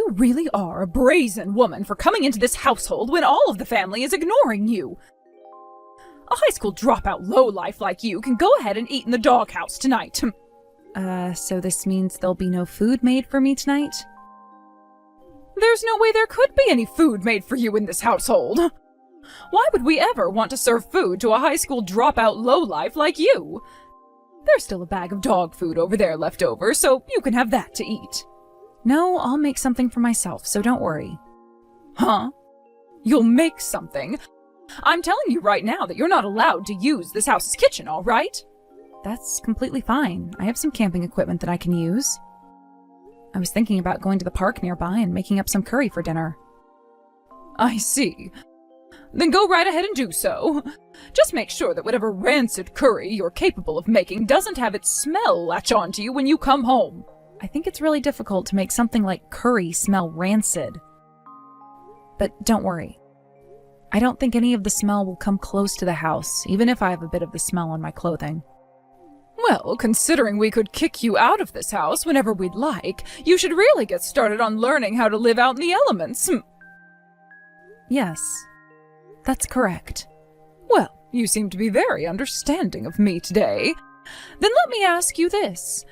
You really are a brazen woman for coming into this household when all of the family is ignoring you. A high school dropout lowlife like you can go ahead and eat in the doghouse tonight. So this means there'll be no food made for me tonight? There's no way there could be any food made for you in this household. Why would we ever want to serve food to a high school dropout lowlife like you? There's still a bag of dog food over there left over, so you can have that to eat. No, I'll make something for myself, so don't worry. Huh? You'll make something? I'm telling you right now that you're not allowed to use this house's kitchen, all right? That's completely fine. I have some camping equipment that I can use. I was thinking about going to the park nearby and making up some curry for dinner. I see. Then go right ahead and do so. Just make sure that whatever rancid curry you're capable of making doesn't have its smell latch onto you when you come home. I think it's really difficult to make something like curry smell rancid. But don't worry. I don't think any of the smell will come close to the house, even if I have a bit of the smell on my clothing. Well, considering we could kick you out of this house whenever we'd like, you should really get started on learning how to live out in the elements. Yes, that's correct. Well, you seem to be very understanding of me today. Then let me ask you this.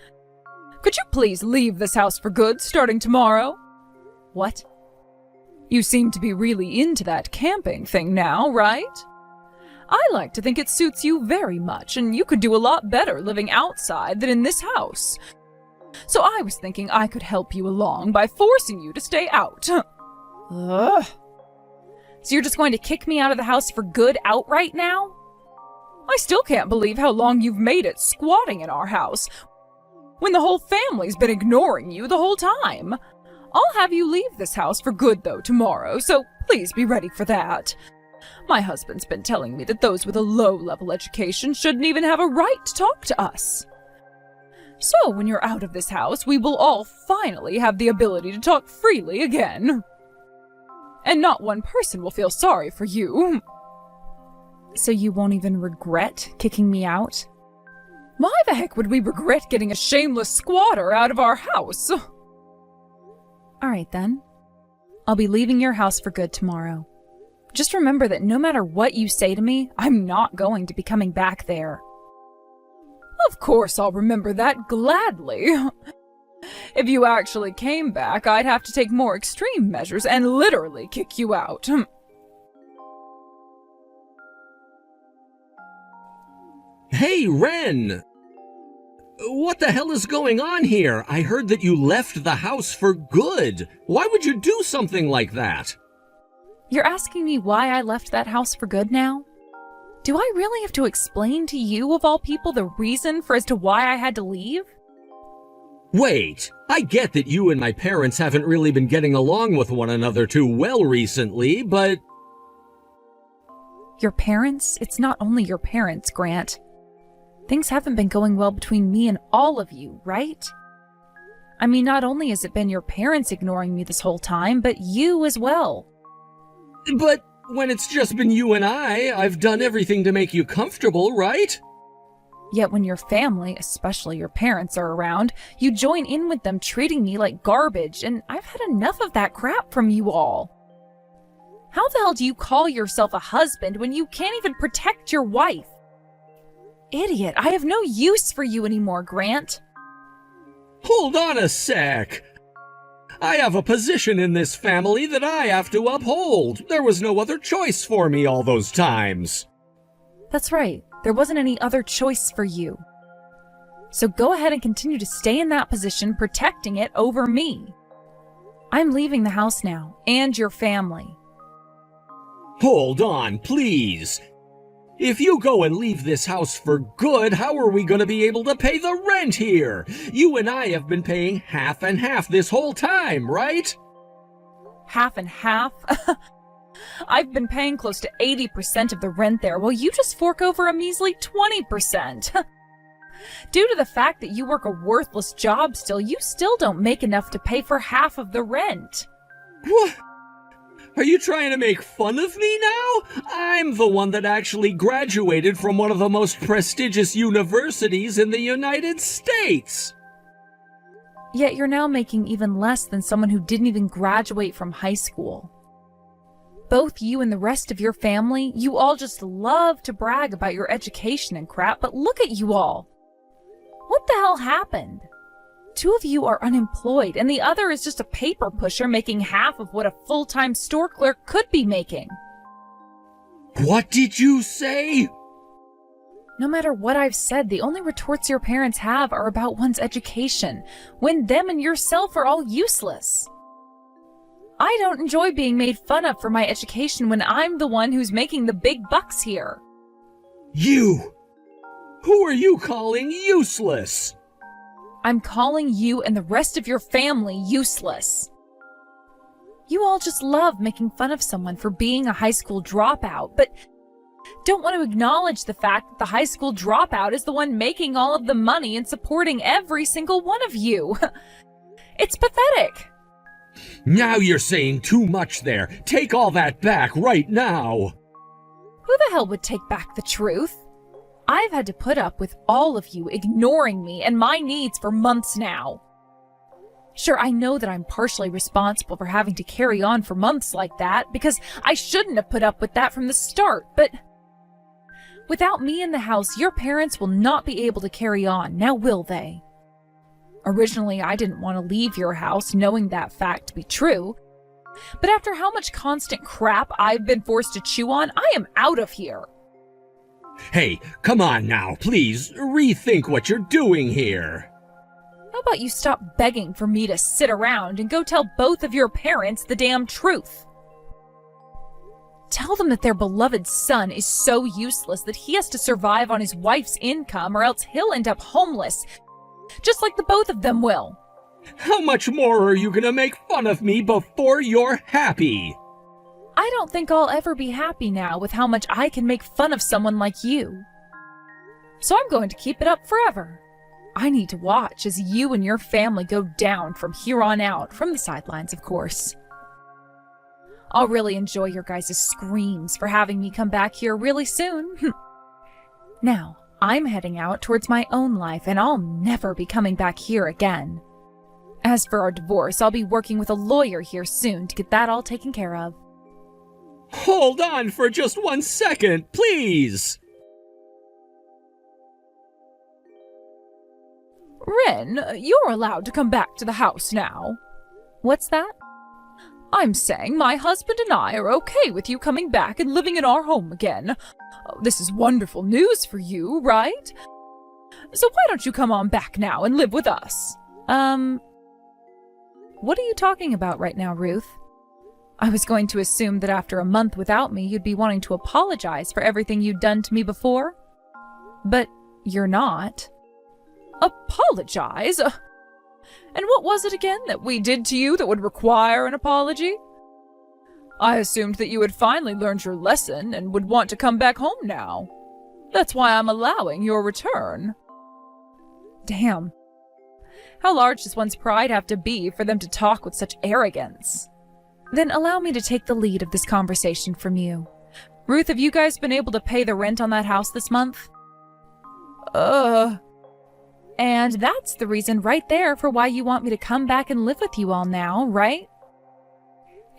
Could you please leave this house for good starting tomorrow? What? You seem to be really into that camping thing now, right? I like to think it suits you very much, and you could do a lot better living outside than in this house. So I was thinking I could help you along by forcing you to stay out. Ugh. So you're just going to kick me out of the house for good outright now? I still can't believe how long you've made it squatting in our house, when the whole family's been ignoring you the whole time. I'll have you leave this house for good, though, tomorrow, so please be ready for that. My husband's been telling me that those with a low-level education shouldn't even have a right to talk to us. So when you're out of this house, we will all finally have the ability to talk freely again. And not one person will feel sorry for you. So you won't even regret kicking me out? Why the heck would we regret getting a shameless squatter out of our house? Alright then. I'll be leaving your house for good tomorrow. Just remember that no matter what you say to me, I'm not going to be coming back there. Of course I'll remember that gladly. If you actually came back, I'd have to take more extreme measures and literally kick you out. Hey, Ren! What the hell is going on here? I heard that you left the house for good. Why would you do something like that? You're asking me why I left that house for good now? Do I really have to explain to you, of all people, the reason for as to why I had to leave? Wait, I get that you and my parents haven't really been getting along with one another too well recently, but... Your parents? It's not only your parents, Grant. Things haven't been going well between me and all of you, right? I mean, not only has it been your parents ignoring me this whole time, but you as well. But when it's just been you and I've done everything to make you comfortable, right? Yet when your family, especially your parents, are around, you join in with them treating me like garbage, and I've had enough of that crap from you all. How the hell do you call yourself a husband when you can't even protect your wife? Idiot, I have no use for you anymore, Grant. Hold on a sec. I have a position in this family that I have to uphold. There was no other choice for me all those times. That's right. There wasn't any other choice for you. So go ahead and continue to stay in that position, protecting it over me. I'm leaving the house now, and your family. Hold on, please. If you go and leave this house for good, how are we going to be able to pay the rent here? You and I have been paying half and half this whole time, right? Half and half? I've been paying close to 80% of the rent there, while you just fork over a measly 20%. Due to the fact that you work a worthless job still, you still don't make enough to pay for half of the rent. What? Are you trying to make fun of me now? I'm the one that actually graduated from one of the most prestigious universities in the United States. Yet you're now making even less than someone who didn't even graduate from high school. Both you and the rest of your family, you all just love to brag about your education and crap, but look at you all. What the hell happened? Two of you are unemployed, and the other is just a paper pusher making half of what a full-time store clerk could be making. What did you say? No matter what I've said, the only retorts your parents have are about one's education, when them and yourself are all useless. I don't enjoy being made fun of for my education when I'm the one who's making the big bucks here. You! Who are you calling useless? I'm calling you and the rest of your family useless. You all just love making fun of someone for being a high school dropout, but don't want to acknowledge the fact that the high school dropout is the one making all of the money and supporting every single one of you. It's pathetic. Now you're saying too much there. Take all that back right now. Who the hell would take back the truth? I've had to put up with all of you ignoring me and my needs for months now. Sure, I know that I'm partially responsible for having to carry on for months like that, because I shouldn't have put up with that from the start, but without me in the house, your parents will not be able to carry on, now will they? Originally, I didn't want to leave your house knowing that fact to be true, but after how much constant crap I've been forced to chew on, I am out of here. Hey, come on now, please, rethink what you're doing here. How about you stop begging for me to sit around and go tell both of your parents the damn truth? Tell them that their beloved son is so useless that he has to survive on his wife's income or else he'll end up homeless, just like the both of them will. How much more are you gonna make fun of me before you're happy? I don't think I'll ever be happy now with how much I can make fun of someone like you. So I'm going to keep it up forever. I need to watch as you and your family go down from here on out, from the sidelines, of course. I'll really enjoy your guys' screams for having me come back here really soon. Now, I'm heading out towards my own life, and I'll never be coming back here again. As for our divorce, I'll be working with a lawyer here soon to get that all taken care of. Hold on for just 1 second, please! Ren, you're allowed to come back to the house now. What's that? I'm saying my husband and I are okay with you coming back and living in our home again. This is wonderful news for you, right? So why don't you come on back now and live with us? What are you talking about right now, Ruth? I was going to assume that after a month without me, you'd be wanting to apologize for everything you'd done to me before. But you're not. Apologize? And what was it again that we did to you that would require an apology? I assumed that you had finally learned your lesson and would want to come back home now. That's why I'm allowing your return. Damn. How large does one's pride have to be for them to talk with such arrogance? Then allow me to take the lead of this conversation from you. Ruth, have you guys been able to pay the rent on that house this month? And that's the reason right there for why you want me to come back and live with you all now, right?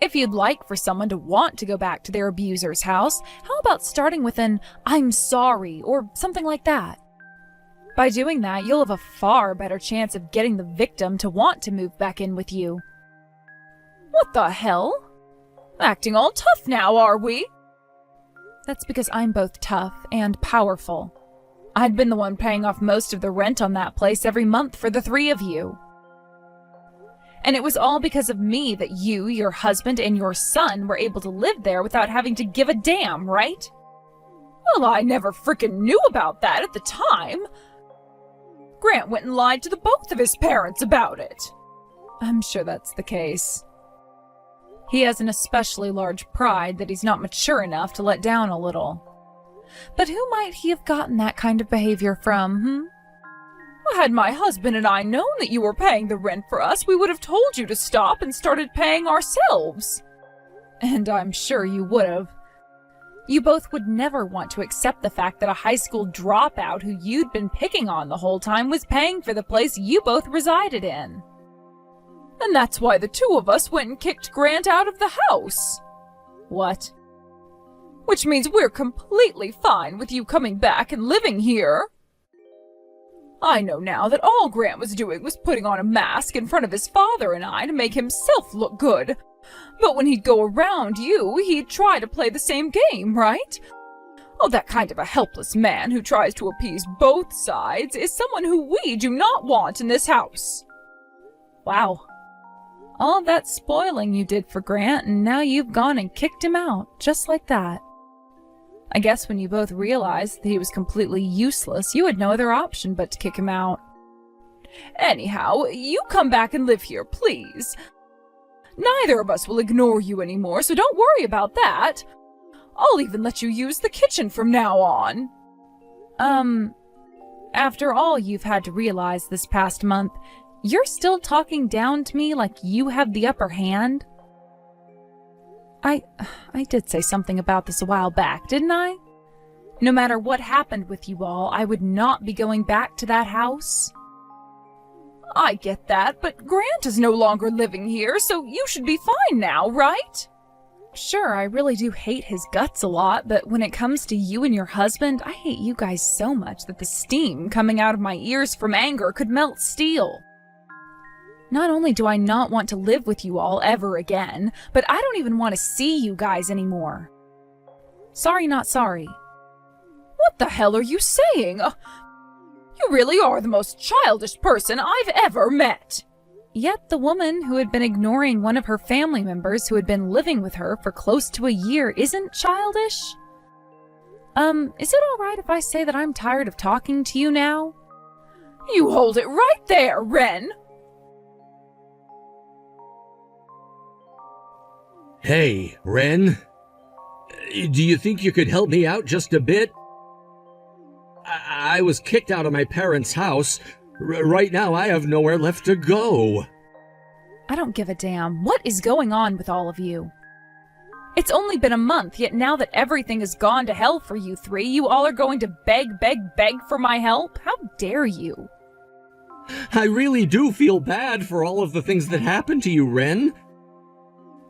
If you'd like for someone to want to go back to their abuser's house, how about starting with an "I'm sorry" or something like that? By doing that, you'll have a far better chance of getting the victim to want to move back in with you. What the hell? Acting all tough now, are we? That's because I'm both tough and powerful. I'd been the one paying off most of the rent on that place every month for the three of you. And it was all because of me that you, your husband, and your son were able to live there without having to give a damn, right? Well, I never frickin' knew about that at the time. Grant went and lied to the both of his parents about it. I'm sure that's the case. He has an especially large pride that he's not mature enough to let down a little. But who might he have gotten that kind of behavior from, Had my husband and I known that you were paying the rent for us, we would have told you to stop and started paying ourselves. And I'm sure you would have. You both would never want to accept the fact that a high school dropout who you'd been picking on the whole time was paying for the place you both resided in. And that's why the two of us went and kicked Grant out of the house. What? Which means we're completely fine with you coming back and living here. I know now that all Grant was doing was putting on a mask in front of his father and I to make himself look good. But when he'd go around you, he'd try to play the same game, right? Oh, that kind of a helpless man who tries to appease both sides is someone who we do not want in this house. Wow. All that spoiling you did for Grant, and now you've gone and kicked him out, just like that. I guess when you both realized that he was completely useless, you had no other option but to kick him out. Anyhow, you come back and live here, please. Neither of us will ignore you anymore, so don't worry about that. I'll even let you use the kitchen from now on. After all you've had to realize this past month, you're still talking down to me like you have the upper hand? I did say something about this a while back, didn't I? No matter what happened with you all, I would not be going back to that house. I get that, but Grant is no longer living here, so you should be fine now, right? Sure, I really do hate his guts a lot, but when it comes to you and your husband, I hate you guys so much that the steam coming out of my ears from anger could melt steel. Not only do I not want to live with you all ever again, but I don't even want to see you guys anymore. Sorry, not sorry. What the hell are you saying? You really are the most childish person I've ever met. Yet the woman who had been ignoring one of her family members who had been living with her for close to a year isn't childish? Is it all right if I say that I'm tired of talking to you now? You hold it right there, Wren. Hey, Wren. Do you think you could help me out just a bit? I was kicked out of my parents' house. Right now, I have nowhere left to go. I don't give a damn. What is going on with all of you? It's only been a month, yet now that everything has gone to hell for you three, you all are going to beg for my help? How dare you? I really do feel bad for all of the things that happened to you, Wren.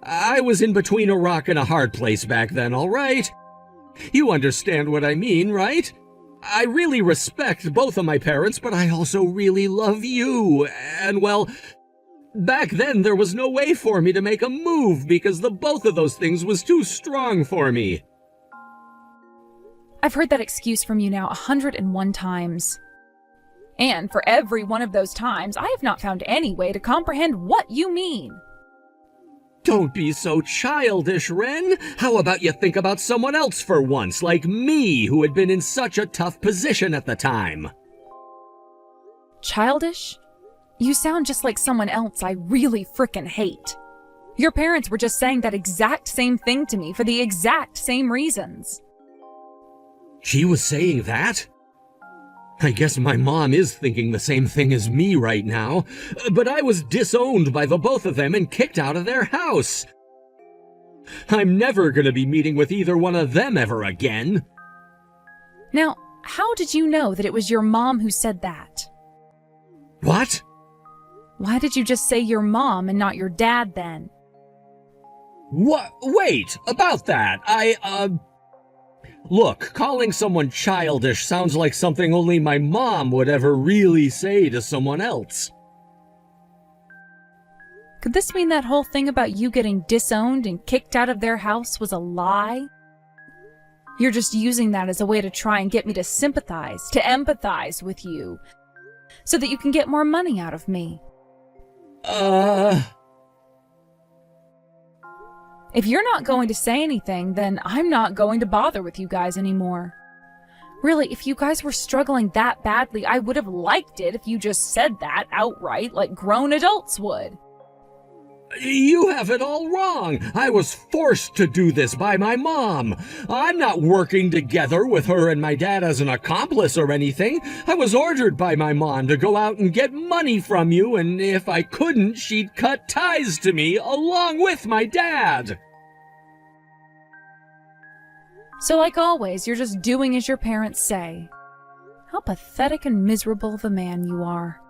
I was in between a rock and a hard place back then, all right? You understand what I mean, right? I really respect both of my parents, but I also really love you. And, well, back then there was no way for me to make a move because the both of those things was too strong for me. I've heard that excuse from you now 101 times. And for every one of those times, I have not found any way to comprehend what you mean. Don't be so childish, Wren. How about you think about someone else for once, like me, who had been in such a tough position at the time? Childish? You sound just like someone else I really frickin' hate. Your parents were just saying that exact same thing to me for the exact same reasons. She was saying that? I guess my mom is thinking the same thing as me right now, but I was disowned by the both of them and kicked out of their house. I'm never gonna be meeting with either one of them ever again. Now, how did you know that it was your mom who said that? What? Why did you just say your mom and not your dad then? What? Wait, about that, Look, calling someone childish sounds like something only my mom would ever really say to someone else. Could this mean that whole thing about you getting disowned and kicked out of their house was a lie? You're just using that as a way to try and get me to sympathize, to empathize with you, so that you can get more money out of me. If you're not going to say anything, then I'm not going to bother with you guys anymore. Really, if you guys were struggling that badly, I would have liked it if you just said that outright like grown adults would. You have it all wrong. I was forced to do this by my mom. I'm not working together with her and my dad as an accomplice or anything. I was ordered by my mom to go out and get money from you, and if I couldn't, she'd cut ties to me along with my dad. So like always, you're just doing as your parents say. How pathetic and miserable of a man you are.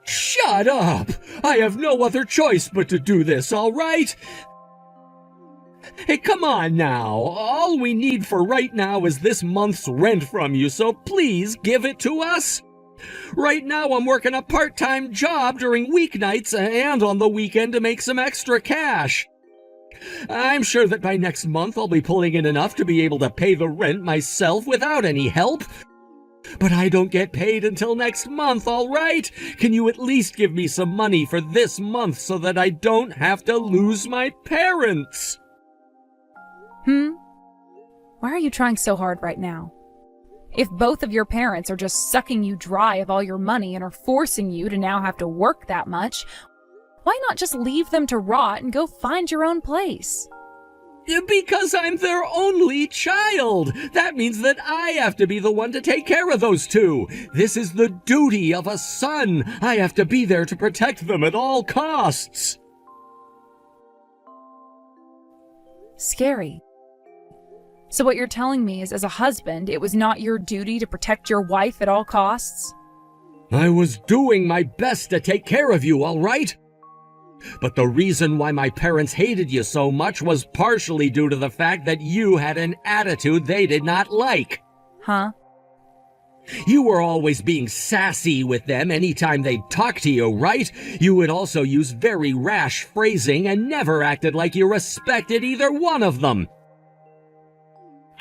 Shut up! I have no other choice but to do this, all right? Hey, come on now. All we need for right now is this month's rent from you, so please give it to us. Right now I'm working a part-time job during weeknights and on the weekend to make some extra cash. I'm sure that by next month I'll be pulling in enough to be able to pay the rent myself without any help. But I don't get paid until next month, all right? Can you at least give me some money for this month so that I don't have to lose my parents? Why are you trying so hard right now? If both of your parents are just sucking you dry of all your money and are forcing you to now have to work that much, why not just leave them to rot and go find your own place? Because I'm their only child. That means that I have to be the one to take care of those two. This is the duty of a son. I have to be there to protect them at all costs. Scary. So what you're telling me is, as a husband, it was not your duty to protect your wife at all costs? I was doing my best to take care of you, all right? But the reason why my parents hated you so much was partially due to the fact that you had an attitude they did not like. Huh? You were always being sassy with them anytime they'd talk to you, right? You would also use very rash phrasing and never acted like you respected either one of them.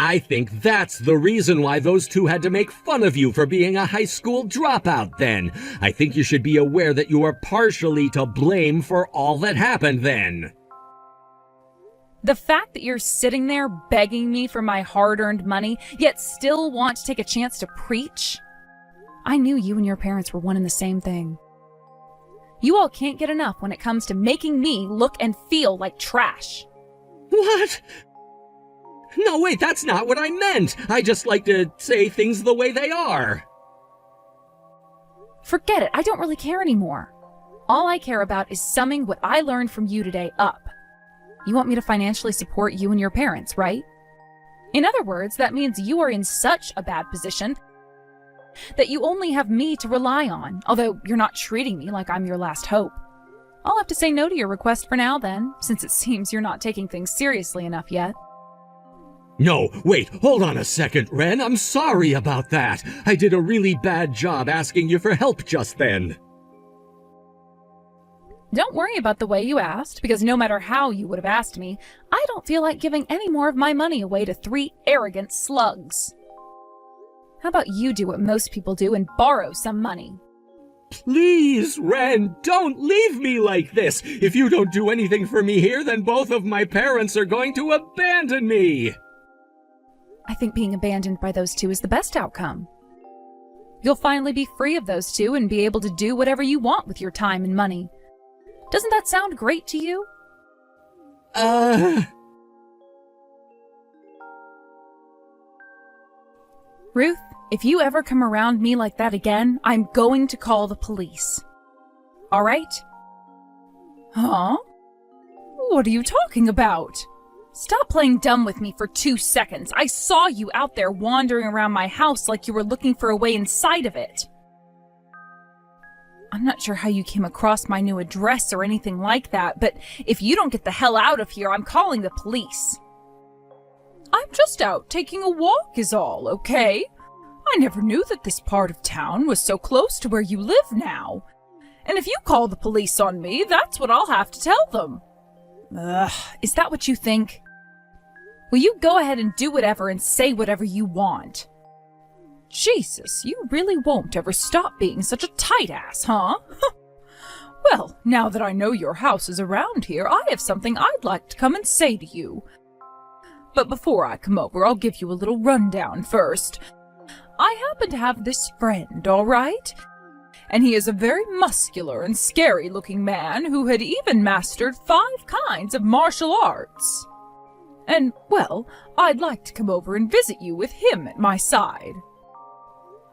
I think that's the reason why those two had to make fun of you for being a high school dropout then. I think you should be aware that you are partially to blame for all that happened then. The fact that you're sitting there begging me for my hard-earned money, yet still want to take a chance to preach? I knew you and your parents were one and the same thing. You all can't get enough when it comes to making me look and feel like trash. What? No, wait, that's not what I meant. I just like to say things the way they are. Forget it. I don't really care anymore. All I care about is summing what I learned from you today up. You want me to financially support you and your parents, right? In other words, that means you are in such a bad position that you only have me to rely on, although you're not treating me like I'm your last hope. I'll have to say no to your request for now then, since it seems you're not taking things seriously enough yet. No, wait, hold on a second, Ren. I'm sorry about that. I did a really bad job asking you for help just then. Don't worry about the way you asked, because no matter how you would have asked me, I don't feel like giving any more of my money away to 3 arrogant slugs. How about you do what most people do and borrow some money? Please, Ren, don't leave me like this. If you don't do anything for me here, then both of my parents are going to abandon me. I think being abandoned by those two is the best outcome. You'll finally be free of those two and be able to do whatever you want with your time and money. Doesn't that sound great to you? Ruth, if you ever come around me like that again, I'm going to call the police. All right? Huh? What are you talking about? Stop playing dumb with me for 2 seconds. I saw you out there wandering around my house like you were looking for a way inside of it. I'm not sure how you came across my new address or anything like that, but if you don't get the hell out of here, I'm calling the police. I'm just out taking a walk is all, okay? I never knew that this part of town was so close to where you live now. And if you call the police on me, that's what I'll have to tell them. Ugh, is that what you think? Will you go ahead and do whatever and say whatever you want? Jesus, you really won't ever stop being such a tight ass, huh? Well, now that I know your house is around here, I have something I'd like to come and say to you. But before I come over, I'll give you a little rundown first. I happen to have this friend, all right? And he is a very muscular and scary-looking man who had even mastered 5 kinds of martial arts. And, well, I'd like to come over and visit you with him at my side.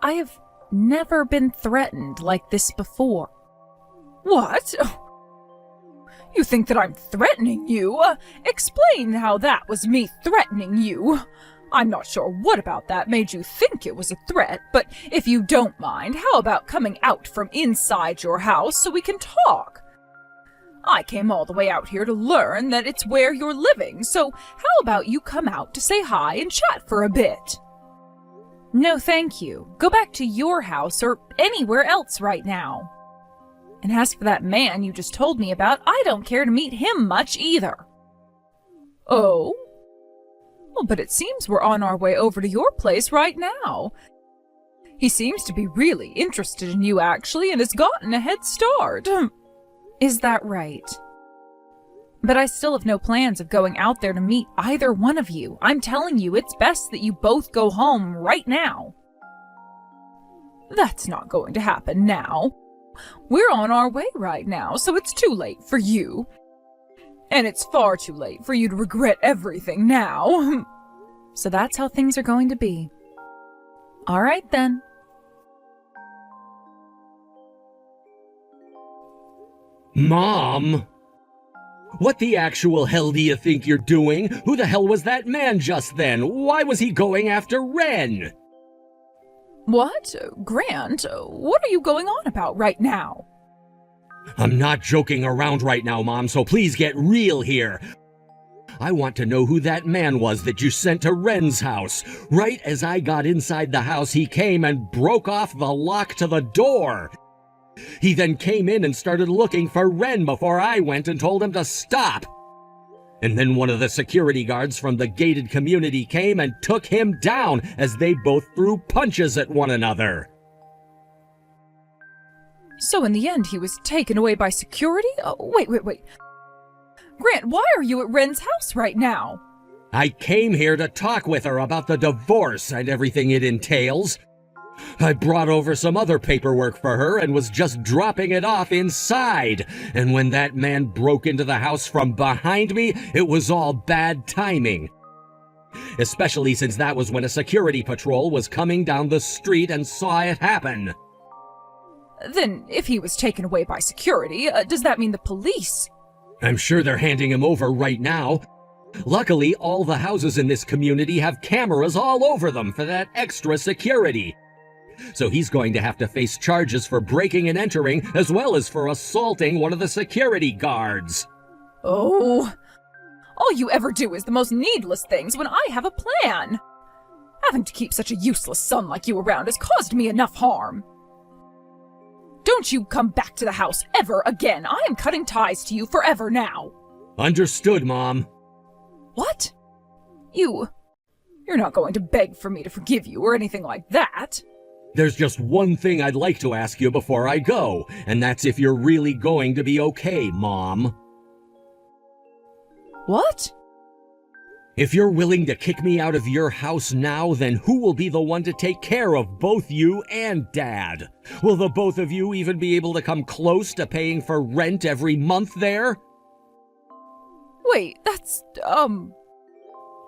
I have never been threatened like this before. What? You think that I'm threatening you? Explain how that was me threatening you. I'm not sure what about that made you think it was a threat, but if you don't mind, how about coming out from inside your house so we can talk? I came all the way out here to learn that it's where you're living, so how about you come out to say hi and chat for a bit? No, thank you. Go back to your house or anywhere else right now. And as for that man you just told me about, I don't care to meet him much either. Oh? Well, but it seems we're on our way over to your place right now. He seems to be really interested in you, actually, and has gotten a head start. Is that right? But I still have no plans of going out there to meet either one of you. I'm telling you, it's best that you both go home right now. That's not going to happen now. We're on our way right now, so it's too late for you. And it's far too late for you to regret everything now. So that's how things are going to be. All right, then. Mom! What the actual hell do you think you're doing? Who the hell was that man just then? Why was he going after Ren? What? Grant, what are you going on about right now? I'm not joking around right now, Mom, so please get real here. I want to know who that man was that you sent to Ren's house. Right as I got inside the house, he came and broke off the lock to the door. He then came in and started looking for Ren before I went and told him to stop. And then one of the security guards from the gated community came and took him down as they both threw punches at one another. So in the end, he was taken away by security? Oh, wait. Grant, why are you at Ren's house right now? I came here to talk with her about the divorce and everything it entails. I brought over some other paperwork for her and was just dropping it off inside. And when that man broke into the house from behind me, it was all bad timing. Especially since that was when a security patrol was coming down the street and saw it happen. Then, if he was taken away by security, does that mean the police? I'm sure they're handing him over right now. Luckily, all the houses in this community have cameras all over them for that extra security. So he's going to have to face charges for breaking and entering, as well as for assaulting one of the security guards. Oh, all you ever do is the most needless things when I have a plan. Having to keep such a useless son like you around has caused me enough harm. Don't you come back to the house ever again. I am cutting ties to you forever now. Understood, Mom. What? You're not going to beg for me to forgive you or anything like that. There's just one thing I'd like to ask you before I go, and that's if you're really going to be okay, Mom. What? If you're willing to kick me out of your house now, then who will be the one to take care of both you and Dad? Will the both of you even be able to come close to paying for rent every month there? Wait, that's,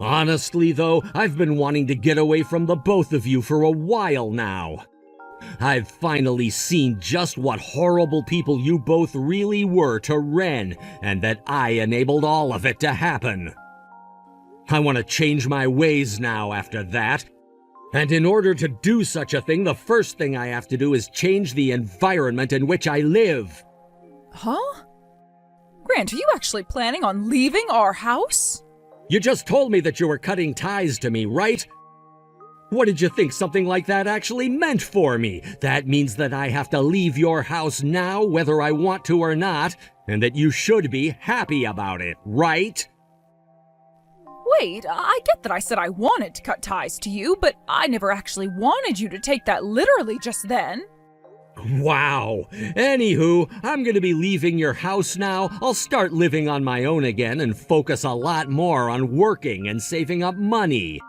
Honestly, though, I've been wanting to get away from the both of you for a while now. I've finally seen just what horrible people you both really were to Ren, and that I enabled all of it to happen. I want to change my ways now after that. And in order to do such a thing, the first thing I have to do is change the environment in which I live. Huh? Grant, are you actually planning on leaving our house? You just told me that you were cutting ties to me, right? What did you think something like that actually meant for me? That means that I have to leave your house now, whether I want to or not, and that you should be happy about it, right? Wait, I get that I said I wanted to cut ties to you, but I never actually wanted you to take that literally just then. Wow. Anywho, I'm gonna be leaving your house now. I'll start living on my own again and focus a lot more on working and saving up money.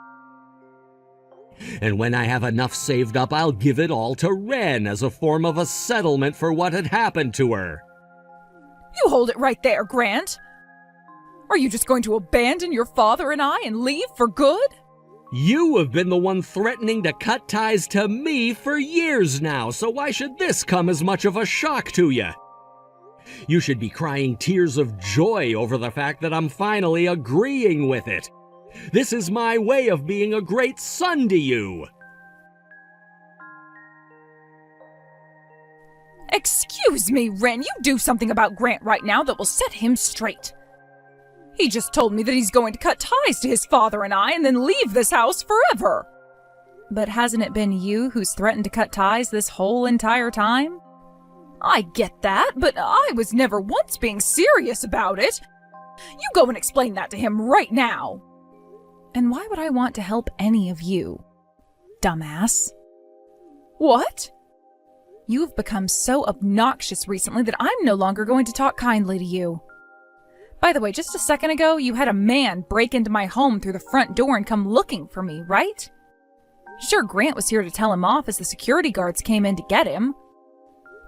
And when I have enough saved up, I'll give it all to Ren as a form of a settlement for what had happened to her. You hold it right there, Grant. Are you just going to abandon your father and I and leave for good? You have been the one threatening to cut ties to me for years now, so why should this come as much of a shock to you? You should be crying tears of joy over the fact that I'm finally agreeing with it. This is my way of being a great son to you. Excuse me, Ren, you do something about Grant right now that will set him straight. He just told me that he's going to cut ties to his father and I and then leave this house forever. But hasn't it been you who's threatened to cut ties this whole entire time? I get that, but I was never once being serious about it. You go and explain that to him right now. And why would I want to help any of you, dumbass? What? You've become so obnoxious recently that I'm no longer going to talk kindly to you. By the way, just a second ago, you had a man break into my home through the front door and come looking for me, right? Sure, Grant was here to tell him off as the security guards came in to get him.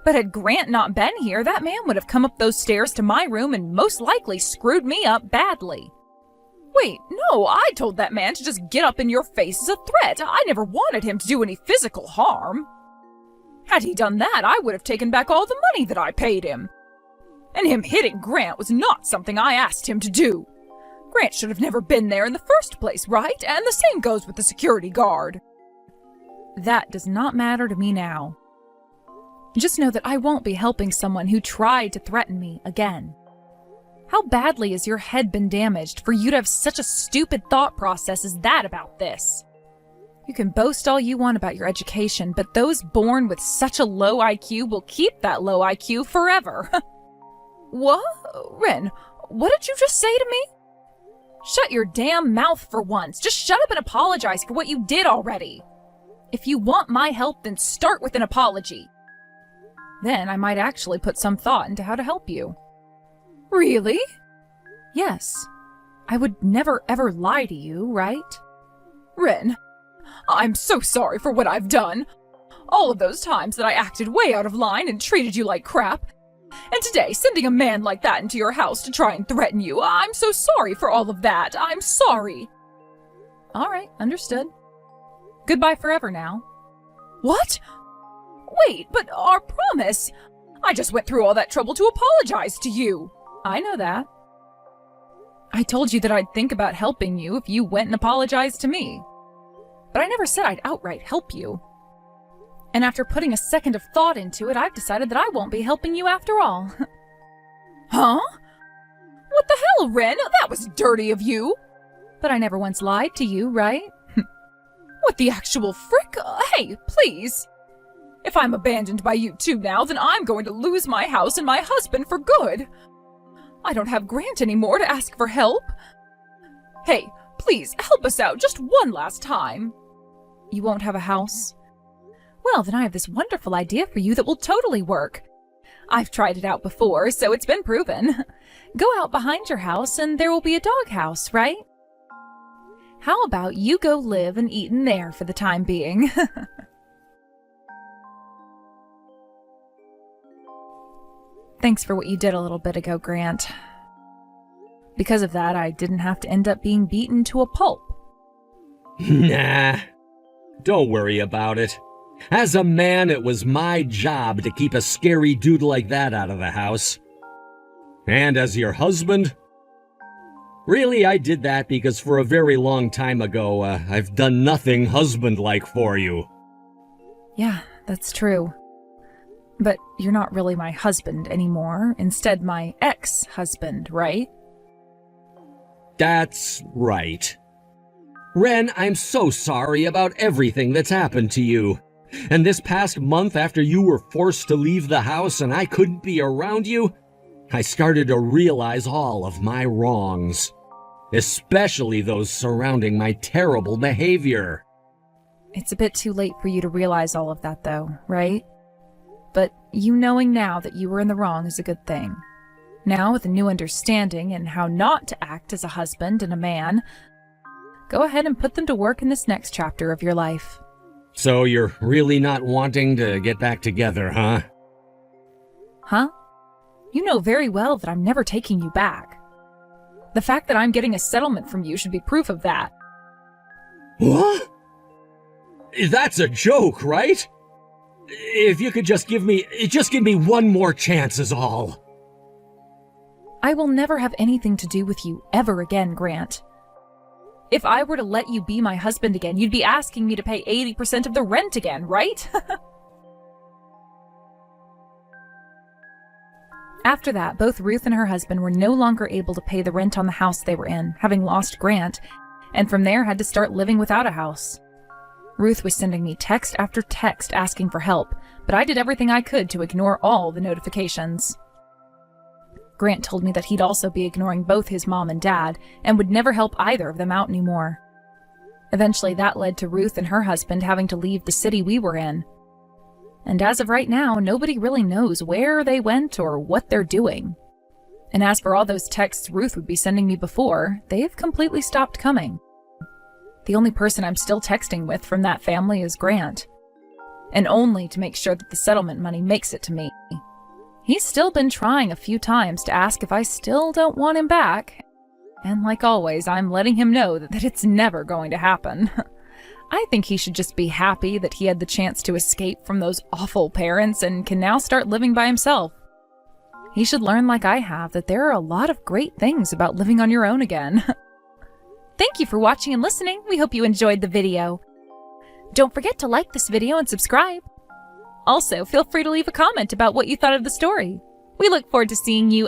But had Grant not been here, that man would have come up those stairs to my room and most likely screwed me up badly. Wait, no, I told that man to just get up in your face as a threat. I never wanted him to do any physical harm. Had he done that, I would have taken back all the money that I paid him. And him hitting Grant was not something I asked him to do. Grant should have never been there in the first place, right? And the same goes with the security guard. That does not matter to me now. Just know that I won't be helping someone who tried to threaten me again. How badly has your head been damaged for you to have such a stupid thought process as that about this? You can boast all you want about your education, but those born with such a low IQ will keep that low IQ forever. What? Ren, what did you just say to me? Shut your damn mouth for once. Just shut up and apologize for what you did already. If you want my help, then start with an apology. Then I might actually put some thought into how to help you. Really? Yes. I would never ever lie to you, right? Ren, I'm so sorry for what I've done. All of those times that I acted way out of line and treated you like crap. And today, sending a man like that into your house to try and threaten you, I'm so sorry for all of that. I'm sorry. All right, understood. Goodbye forever now. What? Wait, but our promise. I just went through all that trouble to apologize to you. I know that. I told you that I'd think about helping you if you went and apologized to me. But I never said I'd outright help you. And after putting a second of thought into it, I've decided that I won't be helping you after all. Huh? What the hell, Ren? That was dirty of you. But I never once lied to you, right? What the actual frick? Hey, please. If I'm abandoned by you two now, then I'm going to lose my house and my husband for good. I don't have Grant anymore to ask for help. Hey, please, help us out just one last time. You won't have a house? Well, then I have this wonderful idea for you that will totally work. I've tried it out before, so it's been proven. Go out behind your house and there will be a doghouse, right? How about you go live and eat in there for the time being? Thanks for what you did a little bit ago, Grant. Because of that, I didn't have to end up being beaten to a pulp. Nah, don't worry about it. As a man, it was my job to keep a scary dude like that out of the house. And as your husband? Really, I did that because for a very long time ago, I've done nothing husband-like for you. Yeah, that's true. But you're not really my husband anymore. Instead, my ex-husband, right? That's right. Ren, I'm so sorry about everything that's happened to you. And this past month after you were forced to leave the house and I couldn't be around you, I started to realize all of my wrongs. Especially those surrounding my terrible behavior. It's a bit too late for you to realize all of that, though, right? But you knowing now that you were in the wrong is a good thing. Now, with a new understanding and how not to act as a husband and a man, go ahead and put them to work in this next chapter of your life. So you're really not wanting to get back together, huh? Huh? You know very well that I'm never taking you back. The fact that I'm getting a settlement from you should be proof of that. What? That's a joke, right? If you could just give me one more chance is all. I will never have anything to do with you ever again, Grant. If I were to let you be my husband again, you'd be asking me to pay 80% of the rent again, right? After that, both Ruth and her husband were no longer able to pay the rent on the house they were in, having lost Grant, and from there had to start living without a house. Ruth was sending me text after text asking for help, but I did everything I could to ignore all the notifications. Grant told me that he'd also be ignoring both his mom and dad, and would never help either of them out anymore. Eventually, that led to Ruth and her husband having to leave the city we were in. And as of right now, nobody really knows where they went or what they're doing. And as for all those texts Ruth would be sending me before, they've completely stopped coming. The only person I'm still texting with from that family is Grant. And only to make sure that the settlement money makes it to me. He's still been trying a few times to ask if I still don't want him back. And like always, I'm letting him know that it's never going to happen. I think he should just be happy that he had the chance to escape from those awful parents and can now start living by himself. He should learn, like I have, that there are a lot of great things about living on your own again. Thank you for watching and listening. We hope you enjoyed the video. Don't forget to like this video and subscribe. Also, feel free to leave a comment about what you thought of the story. We look forward to seeing you